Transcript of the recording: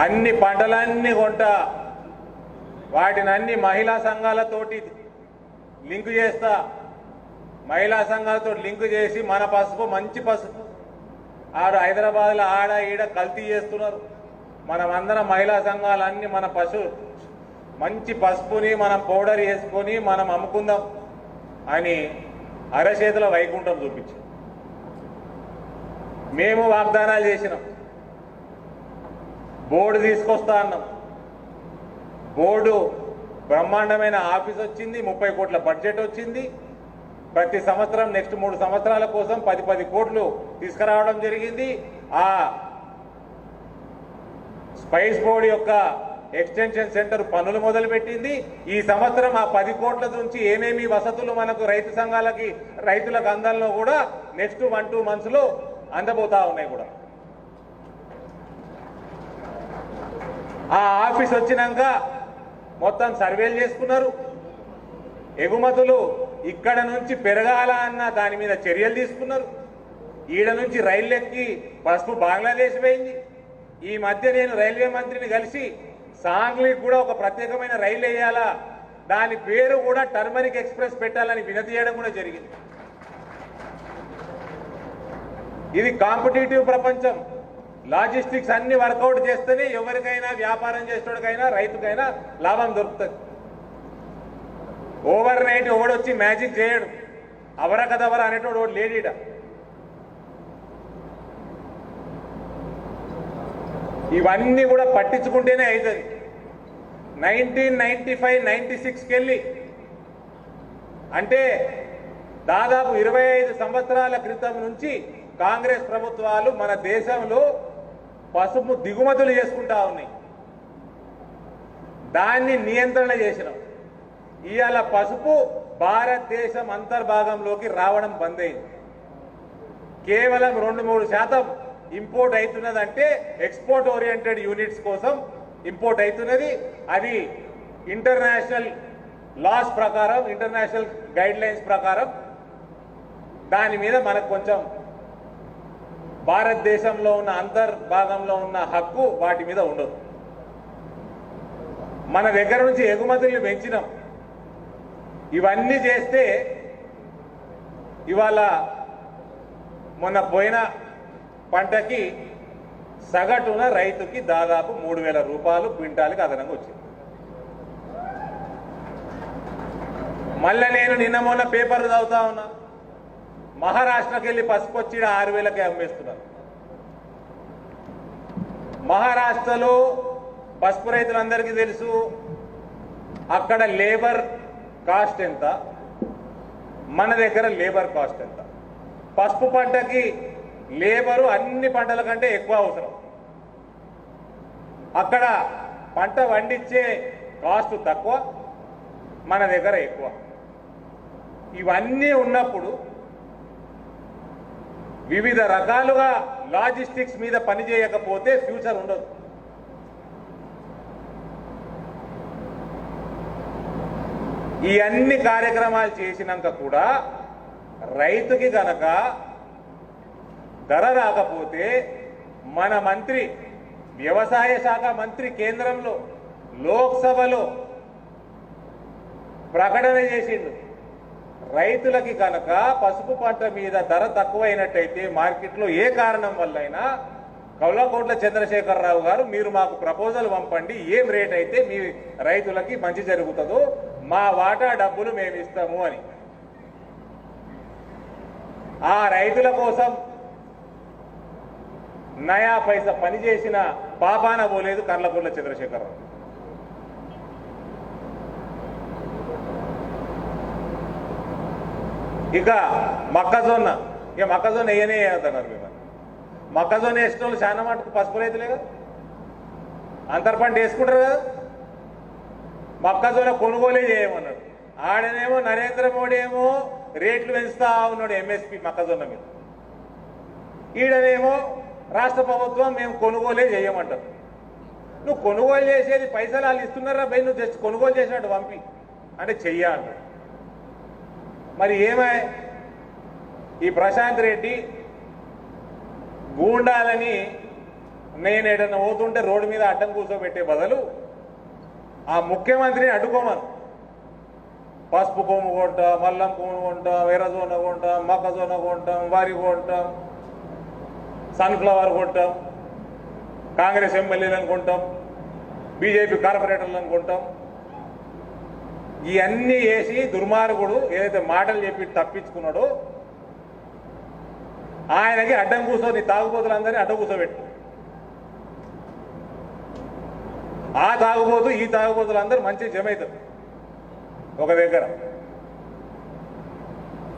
అన్ని పంటలన్నీ కొంట వాటిని అన్ని మహిళా సంఘాలతోటి లింకు చేస్తా, మహిళా సంఘాలతో లింకు చేసి మన పసుపు మంచి పసుపు ఆడ హైదరాబాద్లో ఆడ ఈడ కల్తీ చేస్తున్నారు. మనమందరం మహిళా సంఘాలన్నీ మన మంచి పసుపుని మనం పౌడర్ వేసుకొని మనం అమ్ముకుందాం అని అరచేతుల వైకుంఠం చూపించాం. మేము వాగ్దానాలు చేసినాం, బోర్డు తీసుకొస్తా అన్నాం. బోర్డు బ్రహ్మాండమైన ఆఫీస్ వచ్చింది, 30 కోట్ల బడ్జెట్ వచ్చింది. ప్రతి సంవత్సరం నెక్స్ట్ 3 సంవత్సరాల కోసం 10 కోట్లు తీసుకురావడం జరిగింది. ఆ స్పైస్ బోర్డు యొక్క ఎక్స్టెన్షన్ సెంటర్ పనులు మొదలుపెట్టింది. ఈ సంవత్సరం ఆ 10 కోట్ల నుంచి ఏమేమి వసతులు మనకు రైతు సంఘాలకి రైతులకు అందాల్లో కూడా నెక్స్ట్ 1-2 months లో అందబోతా ఉన్నాయి. కూడా ఆ ఆఫీస్ వచ్చినాక మొత్తం సర్వేలు చేసుకున్నారు. ఎగుమతులు ఇక్కడ నుంచి పెరగాల అన్న దాని మీద చర్యలు తీసుకున్నారు. ఈడ నుంచి రైలు ఎక్కి పసుపు బంగ్లాదేశ్ పోయింది. ఈ మధ్య నేను రైల్వే మంత్రిని కలిసి సాంగ్లీకి కూడా ఒక ప్రత్యేకమైన రైలు వేయాలా, దాని పేరు కూడా టర్మరిక్ ఎక్స్ప్రెస్ పెట్టాలని వినతి చేయడం కూడా జరిగింది. ఇది కాంపిటేటివ్ ప్రపంచం. లాజిస్టిక్స్ అన్ని వర్కౌట్ చేస్తేనే ఎవరికైనా వ్యాపారం చేసేవాడికైనా రైతుకైనా లాభం దొరుకుతుంది. ఓవర్ నైట్ ఎవడొచ్చి మ్యాజిక్ చేయడు, అవరకదవర అనేటోడు ఒకటి లేడీడ. ఇవన్నీ కూడా పట్టించుకుంటేనే అవుతుంది. 1995-96కి వెళ్ళి అంటే దాదాపు 25 సంవత్సరాల క్రితం నుంచి కాంగ్రెస్ ప్రభుత్వాలు మన దేశంలో పసుపు దిగుమతులు చేసుకుంటా ఉన్నాయి. దాన్ని నియంత్రణ చేసినాం. ఇవాళ పసుపు భారతదేశం అంతర్భాగంలోకి రావడం బంద్ అయింది. కేవలం 2-3% ఇంపోర్ట్ అవుతున్నదంటే ఎక్స్పోర్ట్ ఓరియంటెడ్ యూనిట్స్ కోసం ఇంపోర్ట్ అవుతున్నది. అది ఇంటర్నేషనల్ లాస్ ప్రకారం, ఇంటర్నేషనల్ గైడ్ లైన్స్ ప్రకారం దాని మీద మనకు కొంచెం భారతదేశంలో ఉన్న అంతర్భాగంలో ఉన్న హక్కు వాటి మీద ఉండదు. మన దగ్గర నుంచి ఎగుమతులు పెంచినాం. ఇవన్నీ చేస్తే ఇవాళ మొన్న పోయిన పంటకి సగటున రైతుకి దాదాపు 3,000 రూపాయలు క్వింటాల్కి అదనంగా వచ్చింది. మళ్ళీ నేను నిన్న మొన్న పేపర్లు చదువుతా ఉన్నా, మహారాష్ట్రకి వెళ్ళి పసుపు వచ్చి 6,000కే అమ్మేస్తున్నారు. మహారాష్ట్రలో పసుపు రైతులందరికీ తెలుసు, అక్కడ లేబర్ కాస్ట్ ఎంత, మన దగ్గర లేబర్ కాస్ట్ ఎంత. పసుపు పంటకి లేబరు అన్ని పంటల కంటే ఎక్కువ అవసరం. అక్కడ పంట పండించే కాస్ట్ తక్కువ, మన దగ్గర ఎక్కువ. ఇవన్నీ ఉన్నప్పుడు వివిధ రకాలుగా లాజిస్టిక్స్ మీద పనిచేయకపోతే ఫ్యూచర్ ఉండదు. ఈ అన్ని కార్యక్రమాలు చేసినాక కూడా రైతుకి గనక ధర రాకపోతే మన మంత్రి, వ్యవసాయ శాఖ మంత్రి కేంద్రంలో లోక్సభలో ప్రకటన చేసిండు. రైతులకి కనుక పసుపు పంట మీద ధర తక్కువైనట్టయితే మార్కెట్లో ఏ కారణం వల్లైనా కౌలకోట్ల చంద్రశేఖరరావు గారు మీరు మాకు ప్రపోజల్ పంపండి, ఏం రేట్ అయితే మీ రైతులకి మంచి జరుగుతుందో మా వాటా డబ్బులు మేము ఇస్తాము అని. ఆ రైతుల కోసం నయా పైసా పనిచేసిన పాపాన పోలేదు కర్లకోట్ల చంద్రశేఖరరావు. ఇక మొక్కజొన్న, ఇక మొక్కజొన్న వేయనే వేయద్దన్నారు మేము. మొక్కజొన్న వేసిన వాళ్ళు చాలా మటుకు పసుపు రైతులే కదా, అంతర్పంట వేసుకుంటారు కదా. మొక్కజొన్న కొనుగోలే చేయమన్నాడు. ఆడనేమో నరేంద్ర మోడీ ఏమో రేట్లు పెంచుతా ఉన్నాడు ఎంఎస్పి మొక్కజొన్న మీద. ఈడనేమో రాష్ట్ర ప్రభుత్వం మేము కొనుగోలే చేయమంటారు. నువ్వు కొనుగోలు చేసేది పైసలు వాళ్ళు ఇస్తున్నారా భయ్, నువ్వు తెచ్చి కొనుగోలు చేసినట్టు పంపి అంటే చెయ్య అంటారు. మరి ఏమై ఈ ప్రశాంత్ రెడ్డి గూండాలని నేను ఏదైనా పోతుంటే రోడ్డు మీద అడ్డం కూర్చోబెట్టే బదులు ఆ ముఖ్యమంత్రిని అడ్డుకోమను. పసుపు కొమ్ము కొంటాం, మల్లం కొమ్ము కొంటాం, ఎర్రజొన్న కొంటాం, మొక్కజొన్న కొంటాం, వరి కొంటాం, సన్ఫ్లవర్ కొంటాం, కాంగ్రెస్ ఎమ్మెల్యేలను కొంటాం, బీజేపీ కార్పొరేటర్లను కొంటాం. ఇవన్నీ వేసి దుర్మార్గుడు ఏదైతే మాటలు చెప్పి తప్పించుకున్నాడో ఆయనకి అడ్డం కూర్చొని తాగుబోతులందరినీ అడ్డం కూర్చోబెట్టు. ఆ తాగుబోతు ఈ తాగుబోతులందరూ మంచి జమ అవుతారు ఒక దగ్గర.